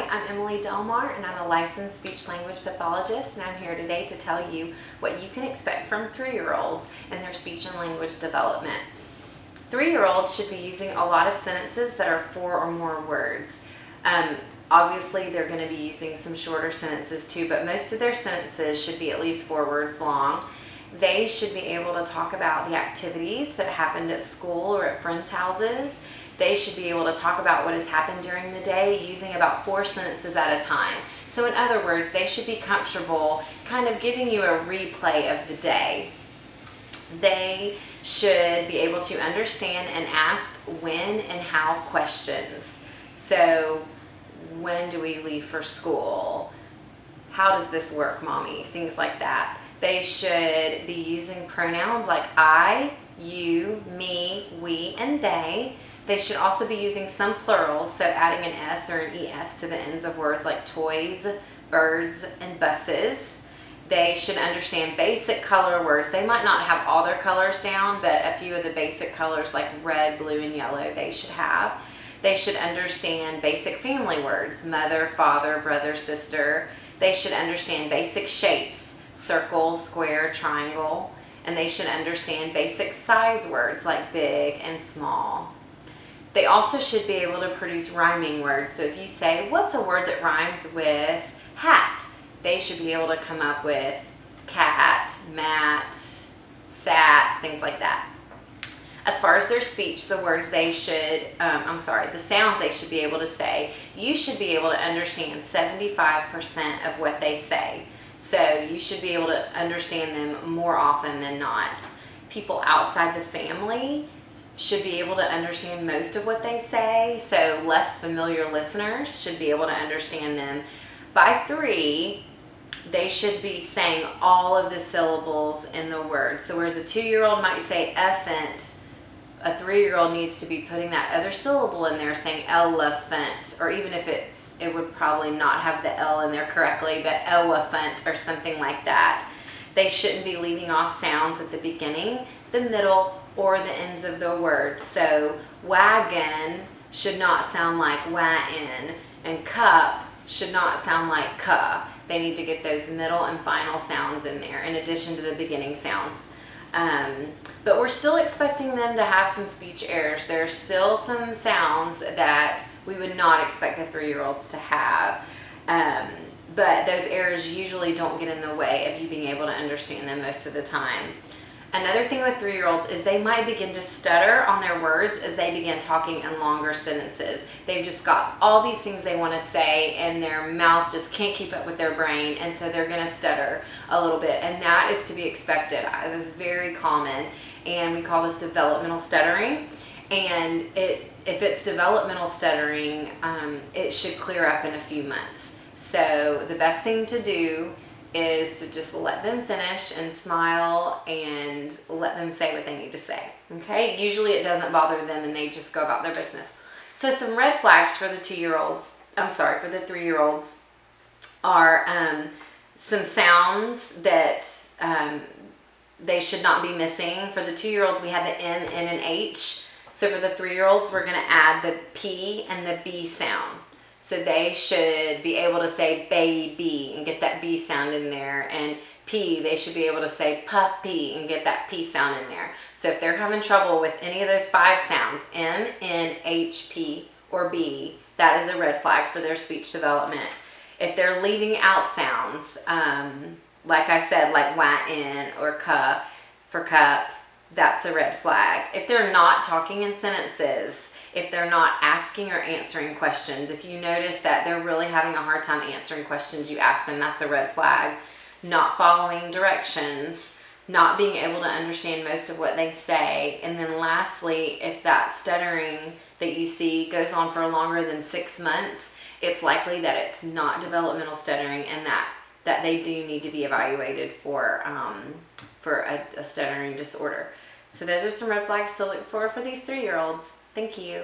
I'm Emily Delmar, and I'm a licensed speech-language pathologist, and I'm here today to tell you what you can expect from 3-year-olds in their speech and language development. 3-year-olds should be using a lot of sentences that are 4 or more words. Obviously, they're going to be using some shorter sentences too, but most of their sentences should be at least 4 words long. They should be able to talk about the activities that happened at school or at friends' houses. They should be able to talk about what has happened during the day using about 4 sentences at a time. So in other words, they should be comfortable kind of giving you a replay of the day. They should be able to understand and ask when and how questions. So, when do we leave for school? How does this work, mommy? Things like that. They should be using pronouns like I, you, me, we, and they. They should also be using some plurals, so adding an S or an ES to the ends of words like toys, birds, and buses. They should understand basic color words. They might not have all their colors down, but a few of the basic colors like red, blue, and yellow they should have. They should understand basic family words, mother, father, brother, sister. They should understand basic shapes, circle, square, triangle. And they should understand basic size words like big and small. They also should be able to produce rhyming words. So if you say, what's a word that rhymes with hat? They should be able to come up with cat, mat, sat, things like that. As far as their speech, the words they should, the sounds they should be able to say, you should be able to understand 75% of what they say. So you should be able to understand them more often than not. People outside the family should be able to understand most of what they say. So less familiar listeners should be able to understand them. By 3, they should be saying all of the syllables in the word. So whereas a 2-year-old might say effant, a 3-year-old needs to be putting that other syllable in there, saying elephant, or even if it would probably not have the L in there correctly, but elephant or something like that. They shouldn't be leaving off sounds at the beginning, the middle, or the ends of the word. So wagon should not sound like wa-in, and cup should not sound like ka. They need to get those middle and final sounds in there in addition to the beginning sounds. But we're still expecting them to have some speech errors. There are still some sounds that we would not expect the 3-year-olds to have. But those errors usually don't get in the way of you being able to understand them most of the time. Another thing with 3-year-olds is they might begin to stutter on their words as they begin talking in longer sentences. They've just got all these things they want to say and their mouth just can't keep up with their brain, and so they're going to stutter a little bit, and that is to be expected. It is very common, and we call this developmental stuttering. And if it's developmental stuttering, it should clear up in a few months. So the best thing to do is to just let them finish and smile and let them say what they need to say. Okay? Usually it doesn't bother them and they just go about their business. So some red flags for the 3-year-olds are some sounds that they should not be missing. For the 2-year-olds, we have the M, N, and H. So for the 3-year-olds, we're going to add the P and the B sound. So they should be able to say baby and get that B sound in there. And P, they should be able to say puppy and get that P sound in there. So if they're having trouble with any of those 5 sounds, M, N, H, P, or B, that is a red flag for their speech development. If they're leaving out sounds, like I said, like wa-in or ka for cup, that's a red flag. If they're not talking in sentences, if they're not asking or answering questions, if you notice that they're really having a hard time answering questions you ask them, that's a red flag. Not following directions, not being able to understand most of what they say. And then lastly, if that stuttering that you see goes on for longer than 6 months, it's likely that it's not developmental stuttering and that they do need to be evaluated for a stuttering disorder. So those are some red flags to look for these 3-year-olds. Thank you.